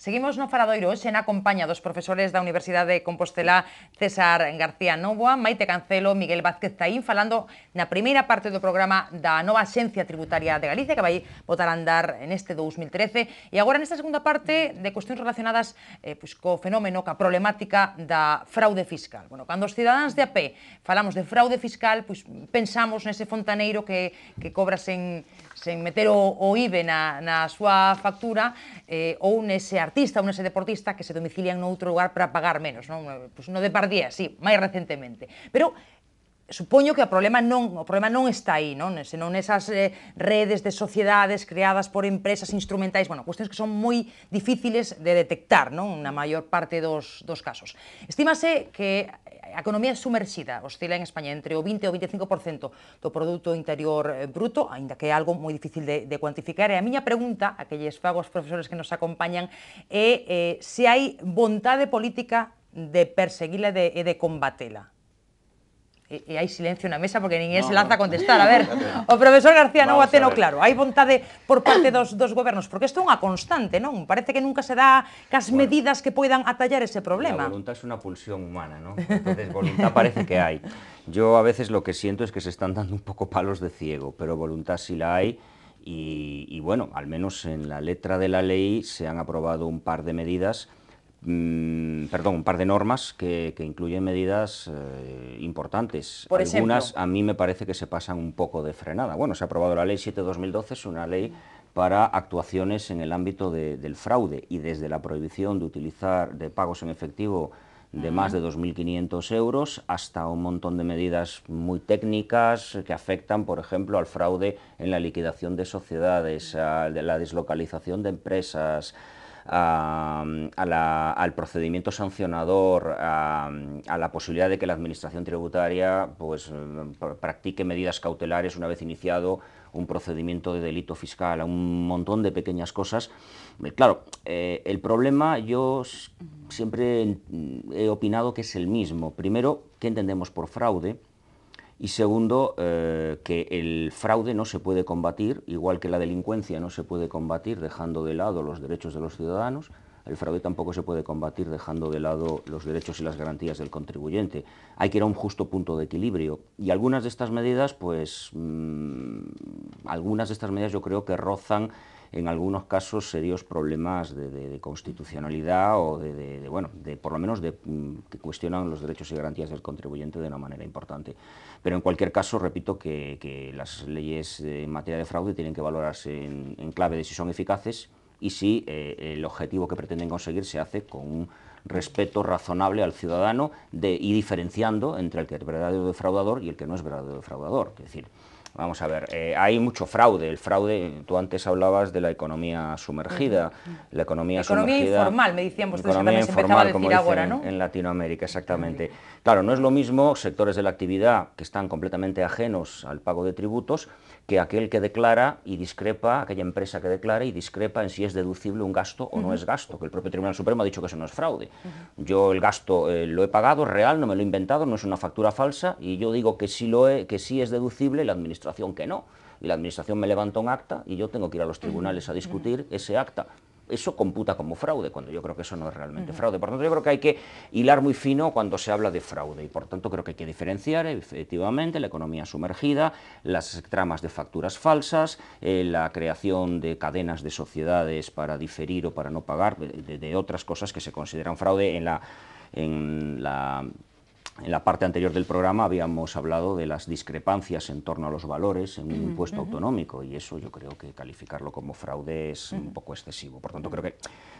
Seguimos no Faradoiro hoxe na compañía dos profesores da Universidade de Compostela César García Novoa, Maite Cancelo, Miguel Vázquez Taín, falando na primeira parte do programa da nova Axencia Tributaria de Galicia que vai botar a andar neste 2013 e agora nesta segunda parte de cuestións relacionadas co fenómeno, ca problemática da fraude fiscal. Bueno, cando os cidadáns de a pé falamos de fraude fiscal, pensamos nese fontaneiro que cobra sen meter o IBE na súa factura ou nese artista ou nese deportista que se domicilian noutro lugar para pagar menos, non? No Depardieu, sí, máis recentemente. Pero supoño que o problema non está aí, non? Senón nesas redes de sociedades creadas por empresas instrumentais, bueno, cuestións que son moi difíciles de detectar, non? Na maior parte dos casos. Estímase que a economía sumerxida oscila en España entre o 20 e o 25% do Produto Interior Bruto, aínda que é algo moi difícil de cuantificar, e a miña pregunta, a que lles fago aos profesores que nos acompañan, é se hai vontade política de perseguila e de combatela. E hai silencio na mesa porque ninguén se lanza a contestar. A ver, o profesor García Novoa teno claro, hai vontade por parte dos gobernos, porque isto é unha constante, non? Parece que nunca se dá cas medidas que poidan atallar ese problema. La voluntad es una pulsión humana, ¿no? Entonces, voluntad parece que hay. Yo a veces lo que siento es que se están dando un poco palos de ciego, pero voluntad sí la hay. Y bueno, al menos en la letra de la ley se han aprobado un par de medidas, un par de normas que incluyen medidas importantes. Por Algunas ejemplo, a mí me parece que se pasan un poco de frenada. Bueno, se ha aprobado la Ley 7/2012, es una ley para actuaciones en el ámbito del fraude y desde la prohibición de utilizar de pagos en efectivo de más de 2.500 euros hasta un montón de medidas muy técnicas que afectan, por ejemplo, al fraude en la liquidación de sociedades, a la deslocalización de empresas, al procedimiento sancionador, a la posibilidad de que la Administración tributaria practique medidas cautelares una vez iniciado un procedimiento de delito fiscal, a un montón de pequeñas cosas. Claro, el problema yo siempre he opinado que es el mismo. Primero, ¿qué entendemos por fraude? Y segundo, que el fraude no se puede combatir, igual que la delincuencia no se puede combatir dejando de lado los derechos de los ciudadanos, el fraude tampoco se puede combatir dejando de lado los derechos y las garantías del contribuyente. Hay que ir a un justo punto de equilibrio. Y algunas de estas medidas, yo creo que rozan en algunos casos serios problemas de constitucionalidad o por lo menos que cuestionan los derechos y garantías del contribuyente de una manera importante. Pero en cualquier caso, repito que las leyes en materia de fraude tienen que valorarse en clave de si son eficaces y si el objetivo que pretenden conseguir se hace con un respeto razonable al ciudadano y diferenciando entre el que es verdadero defraudador y el que no es verdadero defraudador. Es decir, vamos a ver, hay mucho fraude. El fraude, tú antes hablabas de la economía sumergida. La economía informal, me decían vostedes que tamén se empezaba a decir agora, ¿no? En Latinoamérica, exactamente. Claro, no es lo mismo sectores de la actividad que están completamente ajenos al pago de tributos que aquel que declara y discrepa, aquella empresa que declara y discrepa en si es deducible un gasto o no es gasto, que el propio Tribunal Supremo ha dicho que eso no es fraude. Yo el gasto lo he pagado, es real, no me lo he inventado, no es una factura falsa, y yo digo que sí es deducible, la Administración que no. Y la Administración me levanta un acta y yo tengo que ir a los tribunales a discutir ese acta. Eso computa como fraude, cuando yo creo que eso no es realmente fraude. Por tanto, yo creo que hay que hilar muy fino cuando se habla de fraude y por tanto creo que hay que diferenciar efectivamente la economía sumergida, las tramas de facturas falsas, la creación de cadenas de sociedades para diferir o para no pagar, de otras cosas que se consideran fraude. En la parte anterior del programa habíamos hablado de las discrepancias en torno a los valores en un impuesto autonómico y eso yo creo que calificarlo como fraude es un poco excesivo. Por tanto, creo que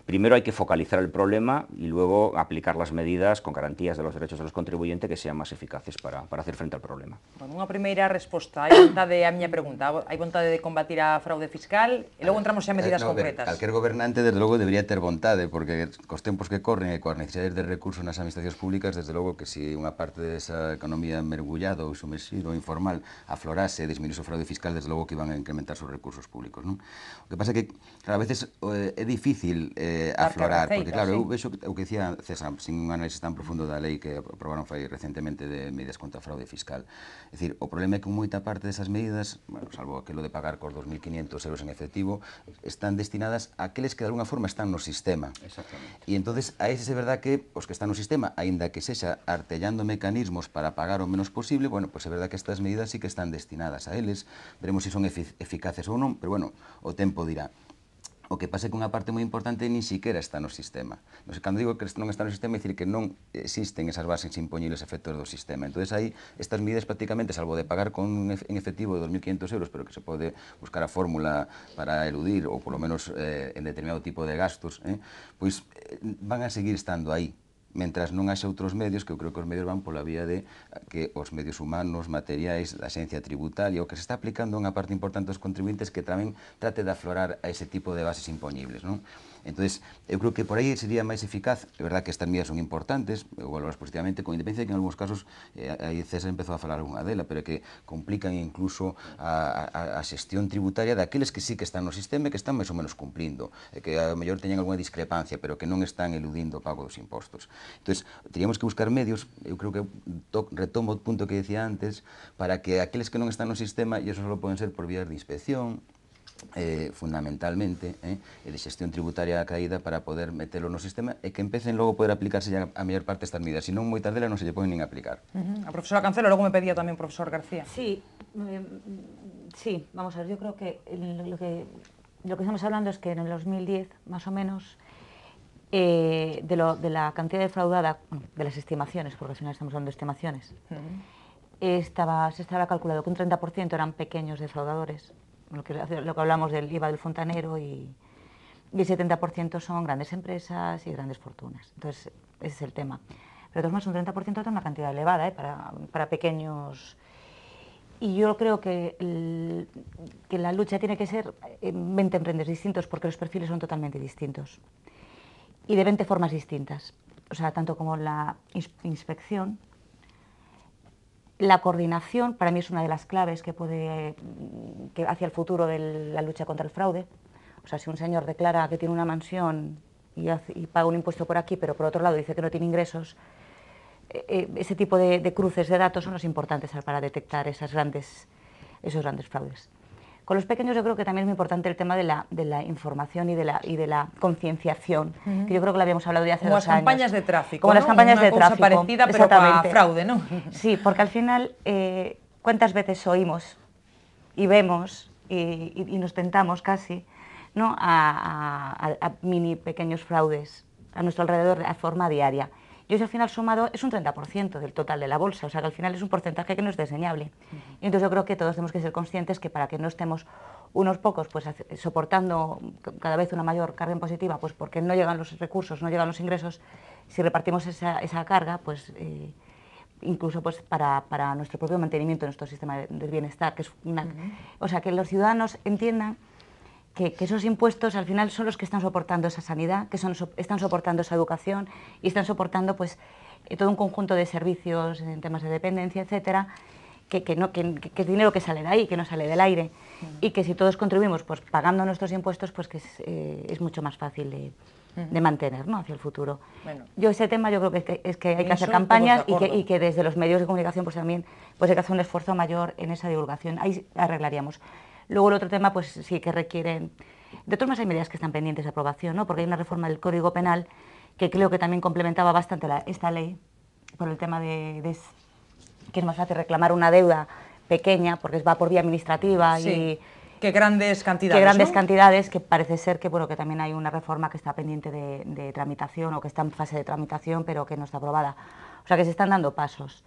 primero hay que focalizar el problema y luego aplicar las medidas con garantías de los derechos de los contribuyentes que sean más eficaces para hacer frente al problema. Bueno, unha primeira resposta, hai vontade a miña pregunta, hai vontade de combatir a fraude fiscal e logo entramos xa a medidas concretas. Calquer gobernante, desde logo, debería ter vontade, porque cos tempos que corren e coas necesidades de recursos nas administracións públicas, desde logo que si unha parte desa economía mergullada ou sumerxida ou informal aflorase e disminuíse o fraude fiscal, desde logo que iban a incrementar os recursos públicos, non? O que pasa é que, claro, a veces é difícil aflorar, porque claro, eu vexo o que dicía César, sin un análisis tan profundo da lei que aprobaron fai recentemente de medidas contra a fraude fiscal. É dicir, o problema é que moita parte desas medidas, bueno, salvo aquilo de pagar cos 2.500 euros en efectivo, están destinadas a aqueles que de alguna forma están no sistema. Exactamente. E entonces, a ese é verdad que os que están no sistema, aínda que sexa artellando mecanismos para pagar o menos posible, bueno, pois é verdad que estas medidas sí que están destinadas a eles, veremos se son eficaces ou non, pero bueno, o tempo dirá. O que pasa é que unha parte moi importante nin siquiera está no sistema. Cando digo que non está no sistema, é dicir que non existen esas bases impoñibles efectos do sistema. Entón, aí, estas medidas prácticamente, salvo de pagar en efectivo de 2.500 euros, pero que se pode buscar a fórmula para eludir, ou polo menos en determinado tipo de gastos, pois van a seguir estando aí. Mentras non haxa outros medios, que eu creo que os medios van pola vía de que os medios humanos, materiais, da xencia tributaria, o que se está aplicando unha parte importante dos contribuintes que tamén trate de aflorar a ese tipo de bases impoñibles, non? Entón, eu creo que por aí sería máis eficaz. É verdad que estas medidas son importantes, eu valoras positivamente, con independencia de que en algúns casos, aí César empezou a falar algunha dela, pero que complican incluso a xestión tributaria daqueles que sí que están no sistema e que están máis ou menos cumplindo, e que a mellor teñen algunha discrepancia, pero que non están eludindo o pago dos impostos. Entón, teríamos que buscar medios, eu creo que retomo o punto que decía antes, para que aqueles que non están no sistema, e eso só poden ser por vías de inspección, fundamentalmente, e de xestión tributaria caída para poder metelo no sistema e que empecen logo a poder aplicarse a mellor parte destas medidas, senón moitas delas non se lle poden nin aplicar. A profesora Cancelo, logo me pedía tamén o profesor García. Sí, sí, vamos a ver, yo creo que lo que estamos hablando es que en el 2010, más o menos, de la cantidad defraudada, de las estimaciones, porque al final estamos hablando de estimaciones, se estaba calculado que un 30% eran pequeños defraudadores, lo que hablamos del IVA del fontanero, y el 70% son grandes empresas y grandes fortunas. Entonces, ese es el tema. Pero de todas maneras, un 30% es una cantidad elevada para pequeños. Y yo creo que la lucha tiene que ser en 20 frentes distintos, porque los perfiles son totalmente distintos. Y de 20 formas distintas. O sea, tanto como la inspección, la coordinación, para mí es una de las claves que hacia el futuro de la lucha contra el fraude. O sea, si un señor declara que tiene una mansión y paga un impuesto por aquí, pero por otro lado dice que no tiene ingresos, ese tipo de cruces de datos son los importantes para detectar esos grandes fraudes. Con los pequeños yo creo que también es muy importante el tema de la información y de la concienciación, que yo creo que lo habíamos hablado ya hace 2 años. Como las campañas de tráfico, como las campañas de tráfico. Una cosa parecida, pero para fraude, ¿no? Sí, porque al final, ¿cuántas veces oímos y vemos y nos tentamos casi, ¿no?, a mini pequeños fraudes a nuestro alrededor de forma diaria? Y eso al final sumado es un 30% del total de la bolsa, o sea que al final es un porcentaje que no es desdeñable. Y entonces yo creo que todos tenemos que ser conscientes que para que no estemos unos pocos pues soportando cada vez una mayor carga impositiva, pues porque no llegan los recursos, no llegan los ingresos, si repartimos esa carga, pues incluso pues para nuestro propio mantenimiento de nuestro sistema del bienestar, que es o sea, que los ciudadanos entiendan que esos impuestos al final son los que están soportando esa sanidad, que están soportando esa educación y están soportando pues todo un conjunto de servicios en temas de dependencia, etcétera, que es dinero que sale de ahí, que no sale del aire, y que si todos contribuimos pues pagando nuestros impuestos, pues que es mucho más fácil de mantener, ¿no?, hacia el futuro. Bueno, yo ese tema yo creo que hay que hacer campañas y que desde los medios de comunicación pues también pues hay que hacer un esfuerzo mayor en esa divulgación. Ahí arreglaríamos. Luego el otro tema, pues sí que requieren... De todas maneras hay medidas que están pendientes de aprobación, ¿no?, porque hay una reforma del Código Penal que creo que también complementaba bastante esta ley, por el tema de que es más fácil reclamar una deuda pequeña, porque va por vía administrativa, sí, que grandes cantidades, que grandes, ¿no?, cantidades, que parece ser que, bueno, que también hay una reforma que está pendiente de tramitación, o que está en fase de tramitación, pero que no está aprobada. O sea que se están dando pasos.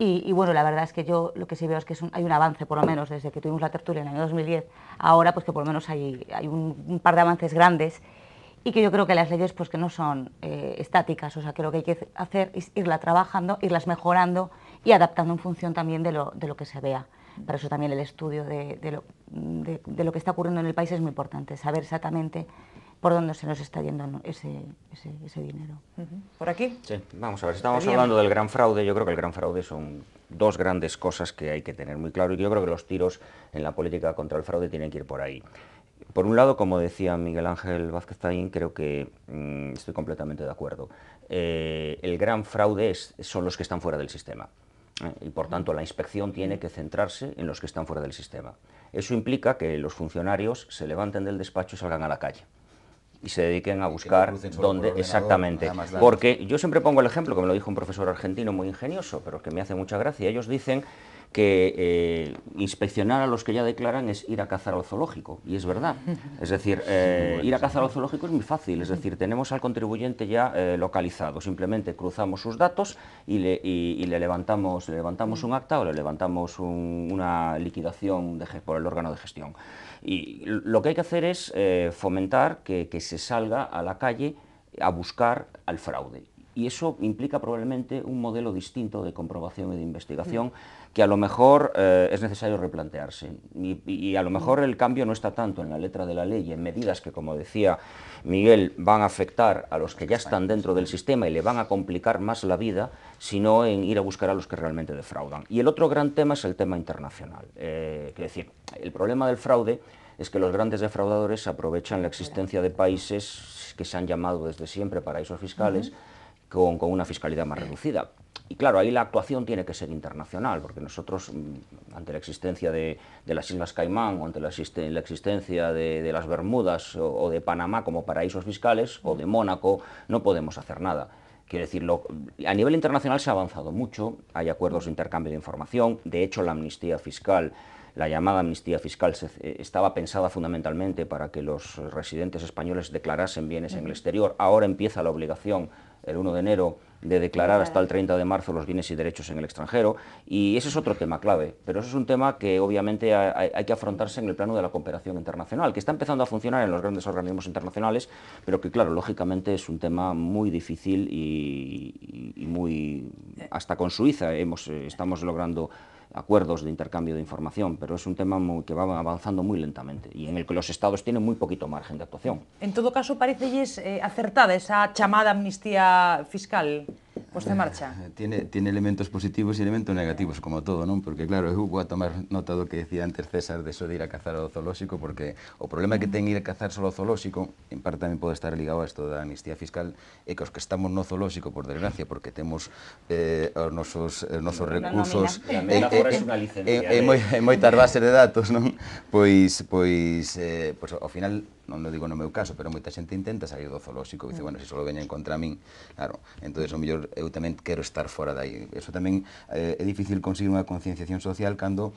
Y bueno, la verdad es que yo lo que sí veo es que hay un avance, por lo menos desde que tuvimos la tertulia en el año 2010, ahora pues que por lo menos hay un par de avances grandes, y que yo creo que las leyes pues que no son estáticas, o sea que lo que hay que hacer es irla trabajando, irlas mejorando y adaptando en función también de lo que se vea. Para eso también el estudio de lo que está ocurriendo en el país es muy importante, saber exactamente por dónde se nos está yendo ese dinero. ¿Por aquí? Sí, vamos a ver, si estamos hablando del gran fraude, yo creo que el gran fraude son dos grandes cosas que hay que tener muy claro, y yo creo que los tiros en la política contra el fraude tienen que ir por ahí. Por un lado, como decía Miguel Ángel Vázquez Taín, creo que estoy completamente de acuerdo. El gran fraude son los que están fuera del sistema. Y por tanto la inspección tiene que centrarse en los que están fuera del sistema. Eso implica que los funcionarios se levanten del despacho y salgan a la calle y se dediquen a buscar dónde exactamente. Porque yo siempre pongo el ejemplo, que me lo dijo un profesor argentino muy ingenioso, pero que me hace mucha gracia. Ellos dicen que inspeccionar a los que ya declaran es ir a cazar al zoológico, y es verdad. Es decir, ir a cazar al zoológico es muy fácil, es decir, tenemos al contribuyente ya localizado, simplemente cruzamos sus datos y le levantamos un acta o le levantamos una liquidación por el órgano de gestión. Y lo que hay que hacer es fomentar que se salga a la calle a buscar al fraude. Y eso implica probablemente un modelo distinto de comprobación y de investigación que a lo mejor es necesario replantearse. Y a lo mejor el cambio no está tanto en la letra de la ley y en medidas que, como decía Miguel, van a afectar a los que ya están dentro del sistema y le van a complicar más la vida, sino en ir a buscar a los que realmente defraudan. Y el otro gran tema es el tema internacional. Es decir, el problema del fraude es que los grandes defraudadores aprovechan la existencia de países que se han llamado desde siempre paraísos fiscales, con una fiscalidad más reducida. Y claro, ahí la actuación tiene que ser internacional, porque nosotros, ante la existencia de las Islas Caimán, o ante la existencia de las Bermudas o de Panamá como paraísos fiscales, o de Mónaco, no podemos hacer nada. Quiero decirlo, a nivel internacional se ha avanzado mucho, hay acuerdos de intercambio de información, de hecho la amnistía fiscal, la llamada amnistía fiscal, estaba pensada fundamentalmente para que los residentes españoles declarasen bienes en el exterior. Ahora empieza la obligación, el 1 de enero, de declarar hasta el 30 de marzo los bienes y derechos en el extranjero, y ese es otro tema clave, pero eso es un tema que obviamente hay que afrontarse en el plano de la cooperación internacional, que está empezando a funcionar en los grandes organismos internacionales, pero que claro, lógicamente es un tema muy difícil y muy... hasta con Suiza estamos logrando acuerdos de intercambio de información, pero es un tema que va avanzando muy lentamente y en el que los estados tienen muy poquito margen de actuación. En todo caso, parecelles acertada esa chamada amnistía fiscal posta en marcha? Tiene elementos positivos e elementos negativos, como todo, non? Porque, claro, eu vou a tomar nota do que decía antes César de eso de ir a cazar ao zoolóxico, porque o problema que ten ir a cazar solo ao zoolóxico, en parte tamén pode estar ligado a isto da amnistía fiscal, é que os que estamos no zoolóxico, por desgracia, porque temos os nosos recursos e moitas bases de datos, non? Pois ao final, non o digo no meu caso, pero moita xente intenta sair do zoolóxico e dice, bueno, se só veñen contra min, claro, entonces o mellor eu tamén quero estar fora dai. Eso tamén é difícil conseguir unha concienciación social cando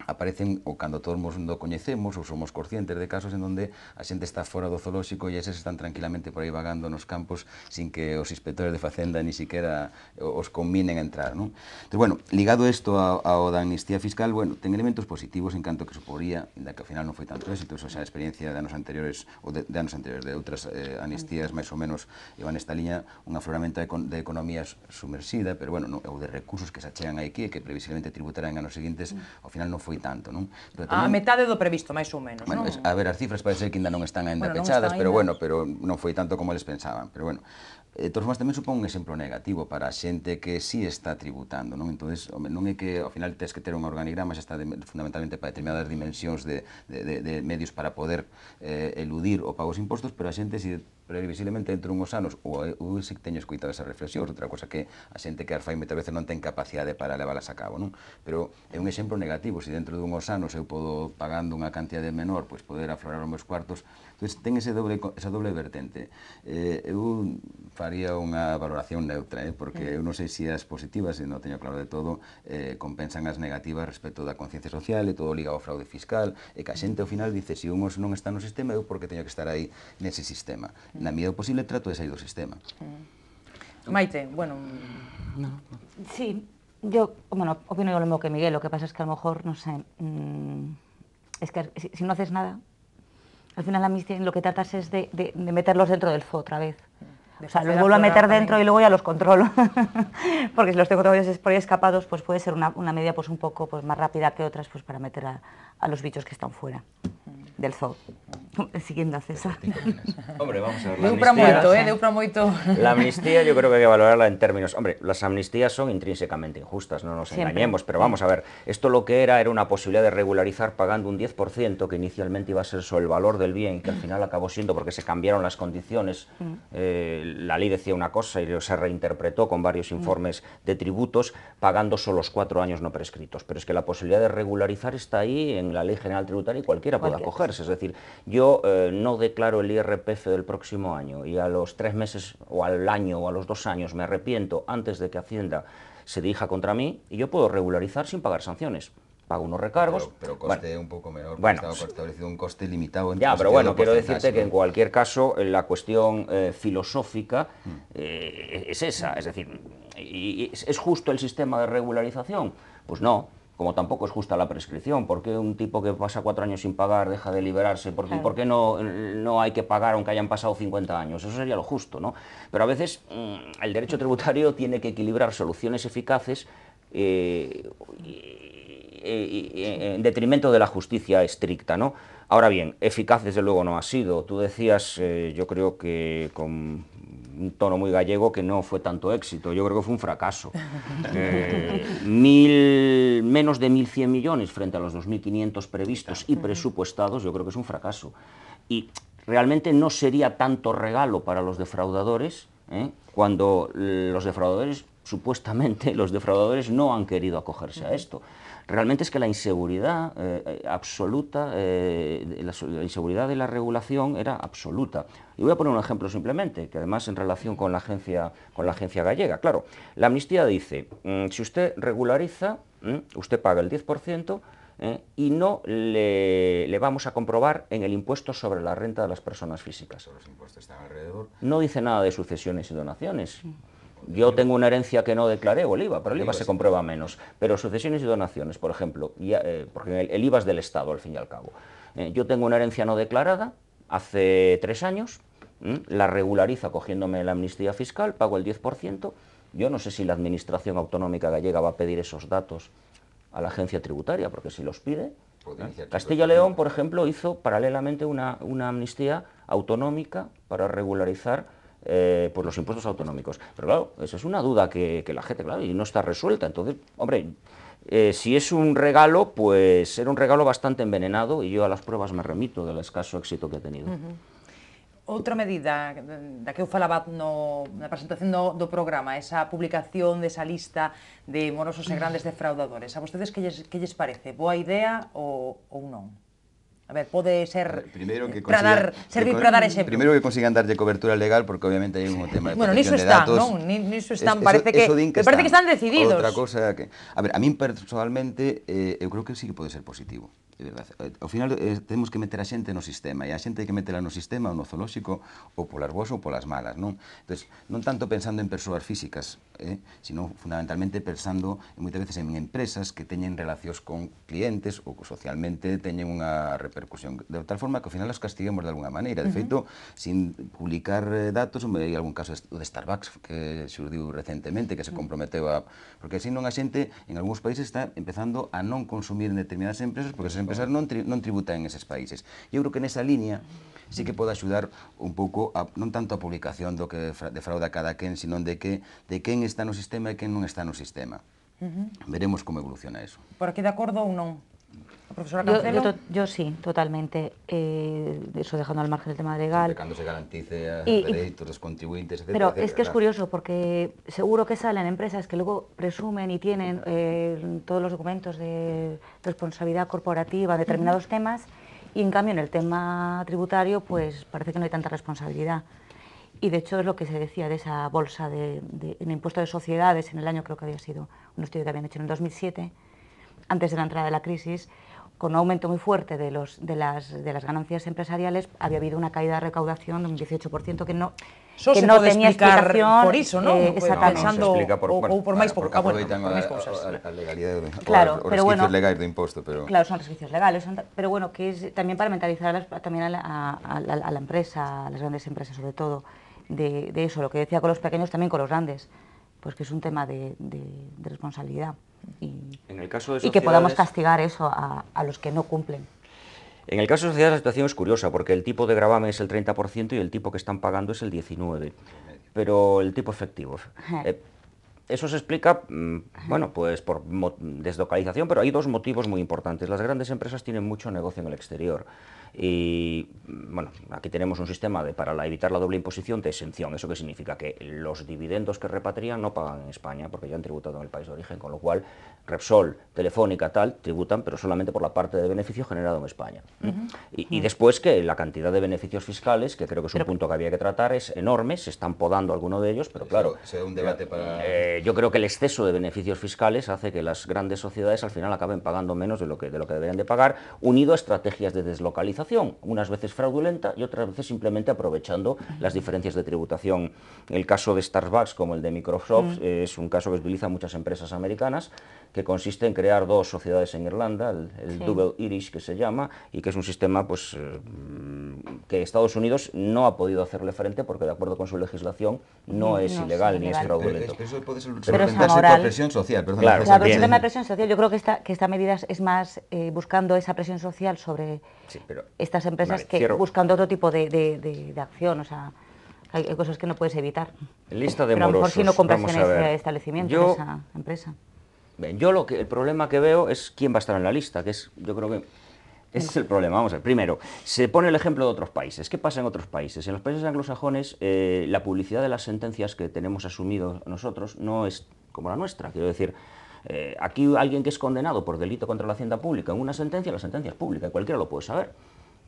aparecen, ou cando todo o mundo coñecemos ou somos conscientes de casos en donde a xente está fora do zoolóxico e eses están tranquilamente por aí vagando nos campos sin que os inspectores de Facenda ni siquiera os conminen a entrar, non? Entón, bueno, ligado isto ao da amnistía fiscal, bueno, ten elementos positivos en canto que suporía, ainda que ao final non foi tanto éxito, eso xa a experiencia de anos anteriores, ou de anos anteriores, de outras amnistías máis ou menos iban nesta liña, un afloramento de economía sumersida, pero bueno, ou de recursos que se achegan aquí e que previsiblemente tributarán anos seguintes, ao final non foi tanto, non? A metade do previsto, máis ou menos, non? A ver, as cifras parece ser que ainda non están ainda pechadas, pero bueno, pero non foi tanto como eles pensaban, pero bueno. De todas formas, tamén supón un exemplo negativo para a xente que sí está tributando, non? Entonces, non é que ao final tes que ter un organigrama, xa está fundamentalmente para determinadas dimensións de medios para poder eludir o pago dos impostos, pero a xente si previsiblemente dentro de uns anos, ou se teño escoitado esa reflexión, outra cosa que a xente que as fai moitas veces non ten capacidade para leválas a cabo, non? Pero é un exemplo negativo, se dentro de uns anos eu podo, pagando unha cantidade menor, pois poder aflorar os meus cuartos, entón ten esa doble vertente. Eu faría unha valoración neutra, porque eu non sei se as positivas, se non teño claro de todo, compensan as negativas respecto da conciencia social e todo ligado ao fraude fiscal, e que a xente ao final dice, se unhos non está no sistema, eu porque teño que estar aí nese sistema. Na medida do posible trato de sair do sistema. Maite, bueno... Sí, yo, bueno, opino yo lo mismo que Miguel, lo que pasa es que a lo mejor, no sé, es que si no haces nada, al final la amnistía lo que tratas es de meterlos dentro del zoo otra vez. O sea, los vuelvo a meter dentro y luego ya los controlo. Porque si los tengo todavía por ahí escapados, pues puede ser una medida pues un poco pues más rápida que otras pues para meter a los bichos que están fuera. del zoo. Siguiendo a César. Hombre, vamos a ver, Deu para moito, deu para moito. La amnistía yo creo que hay que valorarla en términos... Hombre, las amnistías son intrínsecamente injustas, no nos Siempre. engañemos, pero vamos a ver, esto lo que era una posibilidad de regularizar pagando un 10%, que inicialmente iba a ser sobre el valor del bien, que al final acabó siendo porque se cambiaron las condiciones. La ley decía una cosa y se reinterpretó con varios informes de tributos, pagando solo los 4 años no prescritos. Pero es que la posibilidad de regularizar está ahí en la Ley General Tributaria y cualquiera puede acogerse. Es decir, yo no declaro el IRPF del próximo año y a los 3 meses o al año o a los 2 años me arrepiento antes de que Hacienda se dirija contra mí y yo puedo regularizar sin pagar sanciones. Pago unos recargos. Pero coste un poco menor, bueno, estaba establecido un coste limitado. Ya, pero bueno, quiero decirte que en cualquier caso la cuestión filosófica es esa, es decir, ¿es justo el sistema de regularización? Pues no. Como tampoco es justa la prescripción. ¿Por qué un tipo que pasa 4 años sin pagar deja de liberarse? ¿Por qué no hay que pagar aunque hayan pasado 50 años? Eso sería lo justo, ¿no? Pero a veces el derecho tributario tiene que equilibrar soluciones eficaces en detrimento de la justicia estricta, ¿no? Ahora bien, eficaz desde luego no ha sido. Tú decías, yo creo que con un tono muy gallego, que no fue tanto éxito. Yo creo que fue un fracaso. Menos de 1.100 millones frente a los 2.500 previstos y presupuestados, yo creo que es un fracaso. Y realmente no sería tanto regalo para los defraudadores, cuando los defraudadores, supuestamente, los defraudadores no han querido acogerse a esto. Realmente es que la inseguridad absoluta, la inseguridad de la regulación era absoluta. Y voy a poner un ejemplo simplemente, que además en relación con la agencia gallega. Claro, la amnistía dice, si usted regulariza, usted paga el 10%, y no le vamos a comprobar en el impuesto sobre la renta de las personas físicas. Los impuestos están alrededor. No dice nada de sucesiones y donaciones. Yo tengo una herencia que no declaré, o el IVA, pero el IVA se comprueba menos. Pero sucesiones y donaciones, por ejemplo, porque el IVA es del Estado, al fin y al cabo. Yo tengo una herencia no declarada hace 3 años, la regularizo cogiéndome la amnistía fiscal, pago el 10%. Yo no sé si la Administración Autonómica Gallega va a pedir esos datos a la agencia tributaria, porque si los pide... Castilla y León, por ejemplo, hizo paralelamente una amnistía autonómica para regularizar pues los impuestos autonómicos. Pero claro, esa es una duda que la gente, claro, y no está resuelta. Entonces, hombre, si es un regalo, pues era un regalo bastante envenenado y yo a las pruebas me remito del escaso éxito que ha tenido. Outra medida da que eu falaba na presentación do programa, esa publicación desa lista de morosos e grandes defraudadores, a vostedes que lles parece? Boa idea ou non? A ver, pode ser servir para dar exemplo. Primeiro que consigan darlle cobertura legal, porque obviamente hai un tema de bueno, protección de datos. Non? Niso están, parece que están decididos. Outra cosa que... A ver, a min personalmente, eu creo que sí que pode ser positivo. De verdade. Ao final temos que meter a xente no sistema, e a xente hai que metela no sistema, ou no zoolóxico, ou polas boas ou polas malas, non? Entón, non tanto pensando en persoas físicas, sino fundamentalmente pensando moitas veces en empresas que teñen relacións con clientes ou que socialmente teñen unha repercusión, de tal forma que ao final as castiguemos de alguna maneira. De feito, sin publicar datos, hai algún caso de Starbucks que xurdiu recentemente, que se comprometeu a... Porque así non a xente, en algúns países, está empezando a non consumir en determinadas empresas, porque esas empresas non tributan en eses países. Eu creo que nesa línea sí que pode axudar un pouco, non tanto a publicación do que defrauda cada quen, sino de quen está no sistema e quen non está no sistema. Veremos como evoluciona eso. Por aquí de acordo ou non? A profesora Cancelo? Yo sí, totalmente. Eso dejando al margen el tema legal. Siempre cando se garantice a dereitos dos contribuyentes, etc. Pero es que es curioso, porque seguro que salen empresas que luego presumen y tienen todos los documentos de responsabilidad corporativa, determinados temas, y en cambio en el tema tributario pues parece que no hay tanta responsabilidad. Y de hecho es lo que se decía de esa bolsa en impuesto de sociedades en el año, creo que había sido un estudio que habían hecho en el 2007, antes de la entrada de la crisis, con un aumento muy fuerte de las ganancias empresariales, había habido una caída de recaudación de un 18% que no tenía explicación. Por iso, non? Exactamente. Ou por máis cousas. A legalidade, claro, os resquicios legais do imposto. Claro, son resquicios legales, pero bueno, que es también para mentalizar también a la empresa, a las grandes empresas sobre todo, de eso, lo que decía con los pequeños, también con los grandes, pues que es un tema de responsabilidad. En el caso de y que podamos castigar eso a los que no cumplen. En el caso de sociedades la situación es curiosa, porque el tipo de gravamen es el 30% y el tipo que están pagando es el 19%, pero el tipo efectivo. Eso se explica, bueno, pues por deslocalización, pero hay dos motivos muy importantes. Las grandes empresas tienen mucho negocio en el exterior y, bueno, aquí tenemos un sistema para evitar la doble imposición de exención. ¿Eso qué significa? Que los dividendos que repatrian no pagan en España porque ya han tributado en el país de origen, con lo cual Repsol, Telefónica, tal, tributan, pero solamente por la parte de beneficio generado en España. Y después que la cantidad de beneficios fiscales, que creo que es un punto que había que tratar, es enorme, se están podando algunos de ellos, pero claro, Ese es un debate para... yo creo que el exceso de beneficios fiscales hace que las grandes sociedades al final acaben pagando menos de lo que deberían de pagar, unido a estrategias de deslocalización, unas veces fraudulenta y otras veces simplemente aprovechando las diferencias de tributación. El caso de Starbucks, como el de Microsoft, es un caso que utilizan muchas empresas americanas, que consiste en crear dos sociedades en Irlanda, el Double Irish que se llama, y que es un sistema pues, que Estados Unidos no ha podido hacerle frente porque de acuerdo con su legislación no es ilegal ni es fraudulento. Pero eso puede Pero es solventarse amoral. por presión social, perdón. Claro, Claro, pero bien. el tema de presión social, yo creo que esta medida es más buscando esa presión social sobre Sí, pero, estas empresas vale, que cierro. buscando otro tipo de acción, o sea, hay cosas que no puedes evitar. Lista de Pero a lo mejor morosos, si no compras vamos en a ver. ese establecimiento, Yo- en esa empresa. Bien, yo el problema que veo es quién va a estar en la lista, que es, yo creo que ese es el problema. Vamos a ver, primero, se pone el ejemplo de otros países. ¿Qué pasa en otros países? En los países anglosajones, la publicidad de las sentencias que tenemos asumido nosotros no es como la nuestra. Quiero decir, aquí alguien que es condenado por delito contra la hacienda pública en una sentencia, la sentencia es pública y cualquiera lo puede saber.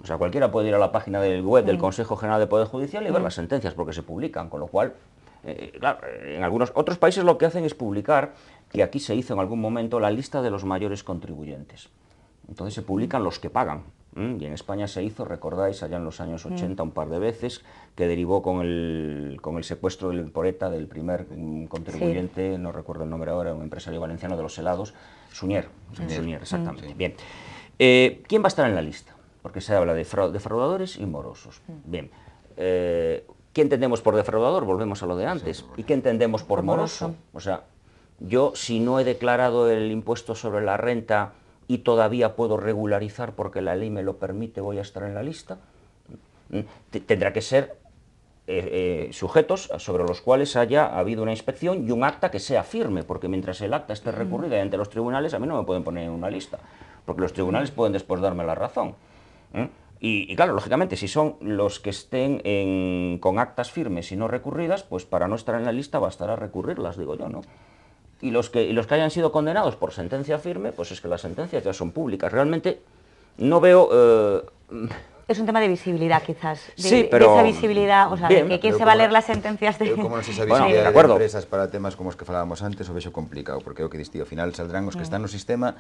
O sea, cualquiera puede ir a la página del web del Consejo General de Poder Judicial y ver las sentencias porque se publican, con lo cual, claro, en algunos otros países lo que hacen es publicar, que aquí se hizo en algún momento, la lista de los mayores contribuyentes. Entonces se publican los que pagan. Y en España se hizo, recordáis, allá en los años 80 un par de veces, que derivó con el secuestro por ETA del primer contribuyente, no recuerdo el nombre ahora, un empresario valenciano de los helados, Suñer, exactamente. Bien. ¿Quién va a estar en la lista? Porque se habla de defraudadores y morosos. Bien. ¿Qué entendemos por defraudador? Volvemos a lo de antes. ¿Y qué entendemos por moroso? O sea, yo si no he declarado el impuesto sobre la renta y todavía puedo regularizar porque la ley me lo permite, voy a estar en la lista, tendrá que ser sujetos sobre los cuales haya habido una inspección y un acta que sea firme, porque mientras el acta esté recurrida ante los tribunales, a mí no me pueden poner en una lista, porque los tribunales pueden después darme la razón. Y claro, lógicamente, si son los que estén con actas firmes y no recurridas, pues para no estar en la lista bastará recurrirlas, digo yo, ¿no? Y los que hayan sido condenados por sentencia firme, pues es que las sentencias ya son públicas. Realmente no veo... Es un tema de visibilidad, quizás. Sí, De pero... esa visibilidad, o sea, bien, de que quién pero se va a como- leer las sentencias de... Como non se esa Bueno, visibilidade de acuerdo. de empresas para temas como os que falábamos antes, o vexo complicado, porque é o que diste, ao final saldrán os que están no sistema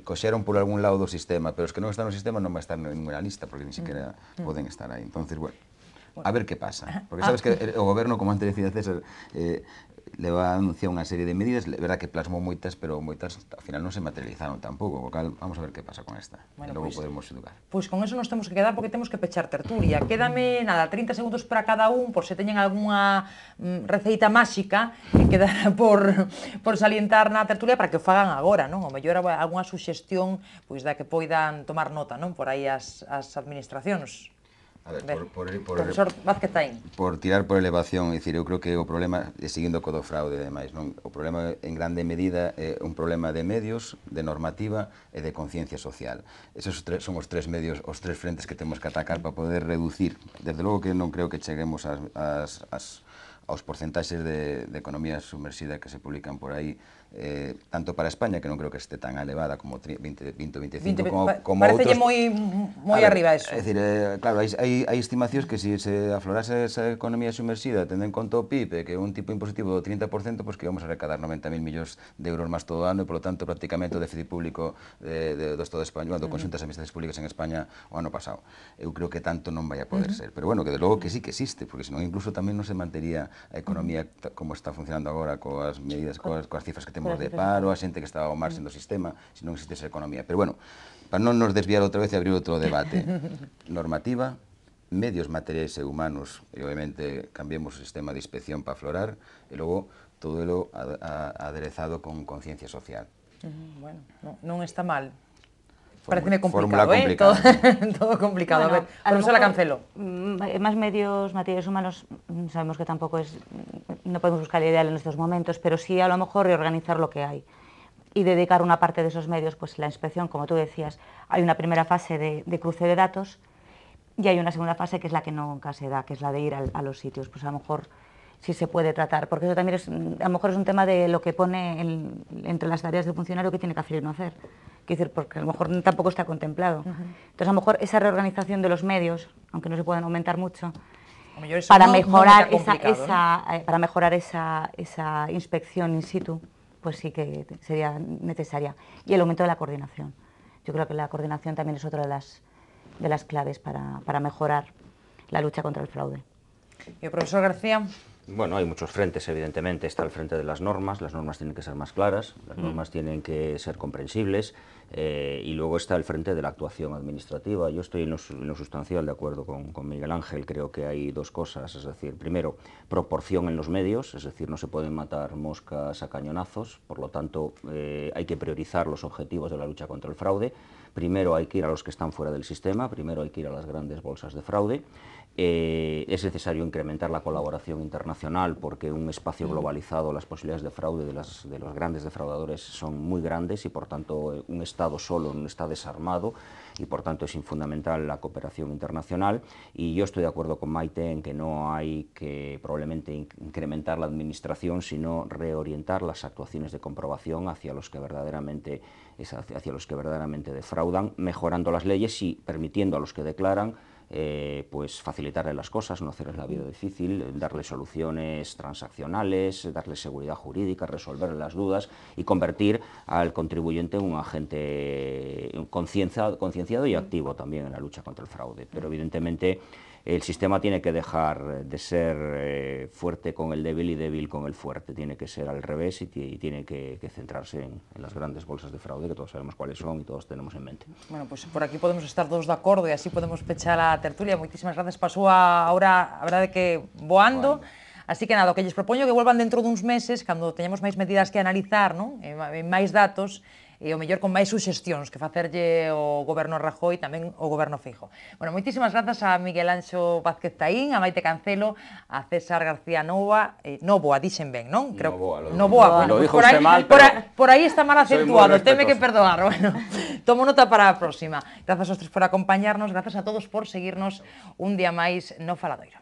coxeron por algún lado do sistema, pero os que non están no sistema non van a estar en ninguna lista, porque ni siquiera poden estar aí. Entonces, bueno, a ver que pasa. Porque sabes que o goberno, como antes decía César, le va a anunciar unha serie de medidas, verdad que plasmou moitas, pero moitas ao final non se materializaron tampouco, co cal vamos a ver que pasa con esta. Bueno, E logo pois- podemos educar. Pois con eso nos temos que quedar porque temos que pechar tertulia. Quédame, nada, 30 segundos para cada un, por se teñen algunha receita máxica que quedara por salientar na tertulia para que o fagan agora, non? O mellor algunha suxestión pois da que poidan tomar nota, non? Por aí as administracións. A ver, Profesor Vázquez Taín. por tirar por elevación, é dicir, eu creo que o problema, seguindo co do fraude e demais, non? O problema en grande medida é un problema de medios, de normativa e de conciencia social. Esos son os tres medios, os tres frentes que temos que atacar para poder reducir. Desde logo que non creo que cheguemos aos porcentaxes de economía sumersida que se publican por aí, tanto para España, que non creo que este tan elevada como 20 o 25, como Parecelle outros... moi A ver, arriba eso. É dicir, claro, hai estimacións que se aflorase esa economía sumersida, tendo en conta o PIB, que é un tipo impositivo do 30%, pues que vamos a recadar 90.000 millóns de euros máis todo o ano, e, polo tanto, prácticamente o déficit público do Estado español, do conxunto das administracións públicas en España o ano pasado. Eu creo que tanto non vai a poder ser. Pero, bueno, que de logo que sí que existe, porque senón incluso tamén non se mantería a economía como está funcionando agora, coas medidas, coas cifras que temos de paro, a xente que está ao marxen do sistema, se non existe esa economía. Pero, bueno, para non nos desviar outra vez e abrir outro debate. Normativa, medios materiais e humanos, e obviamente cambiemos o sistema de inspección para aflorar, e logo todo elo aderezado con conciencia social. Bueno, non está mal. Pareceme fórmula complicado, complicada. Todo complicado. Bueno, a ver, profesora Cancelo. Más medios materiales humanos, sabemos que tampoco es, no podemos buscar el ideal en estos momentos, pero sí a lo mejor reorganizar lo que hay y dedicar una parte de esos medios, pues la inspección, como tú decías, hay una primera fase de cruce de datos y hay una segunda fase que es la que nunca se da, que es la de ir a los sitios, pues a lo mejor sí se puede tratar, porque eso también es, a lo mejor es un tema de lo que pone entre las tareas del funcionario que tiene que hacer y no hacer. Quiero decir, porque a lo mejor tampoco está contemplado. Entonces, a lo mejor esa reorganización de los medios, aunque no se puedan aumentar mucho, para mejorar esa inspección in situ, pues sí que sería necesaria. Y el aumento de la coordinación. Yo creo que la coordinación también es otra de las claves para mejorar la lucha contra el fraude. ¿Y el profesor García? Bueno, hay muchos frentes, evidentemente. Está el frente de las normas tienen que ser más claras, las normas tienen que ser comprensibles, y luego está el frente de la actuación administrativa. Yo estoy en lo sustancial de acuerdo con Miguel Ángel. Creo que hay dos cosas, es decir, primero, proporción en los medios, es decir, no se pueden matar moscas a cañonazos, por lo tanto hay que priorizar los objetivos de la lucha contra el fraude. Primero hay que ir a los que están fuera del sistema, primero hay que ir a las grandes bolsas de fraude. Es necesario incrementar la colaboración internacional porque en un espacio globalizado las posibilidades de fraude de los grandes defraudadores son muy grandes y por tanto un Estado solo no está desarmado y por tanto es fundamental la cooperación internacional. Y yo estoy de acuerdo con Maite en que no hay que probablemente incrementar la administración, sino reorientar las actuaciones de comprobación hacia los que verdaderamente defraudan, mejorando las leyes y permitiendo a los que declaran pues facilitarles las cosas, no hacerles la vida difícil, darles soluciones transaccionales, darles seguridad jurídica, resolverles las dudas y convertir al contribuyente en un agente concienciado y activo también en la lucha contra el fraude. Pero evidentemente el sistema tiene que dejar de ser fuerte con el débil y débil con el fuerte, tiene que ser al revés y tiene que centrarse en las grandes bolsas de fraude que todos sabemos cuáles son y todos tenemos en mente. Bueno, pues por aquí podemos estar todos de acordo e así podemos pechar a tertulia. Moitísimas gracias, pasou a hora, a verdade que voando. Así que nada, o que lles propoño que volvan dentro duns meses, cando teñamos máis medidas que analizar, non? E máis datos, e o mellor con máis suxestións que facerlle o goberno Rajoy, tamén o goberno Feijóo. Bueno, moitísimas grazas a Miguel Anxo Vázquez Taín, a Maite Cancelo, a César García Novoa, Novoa, dixen ben, non? Novoa, lo dijo usted mal, pero por aí está mal acentuado, teme que perdoar. Bueno, tomo nota para a próxima. Grazas aos tres por acompañarnos, grazas a todos por seguirnos un día máis no Faladoiro.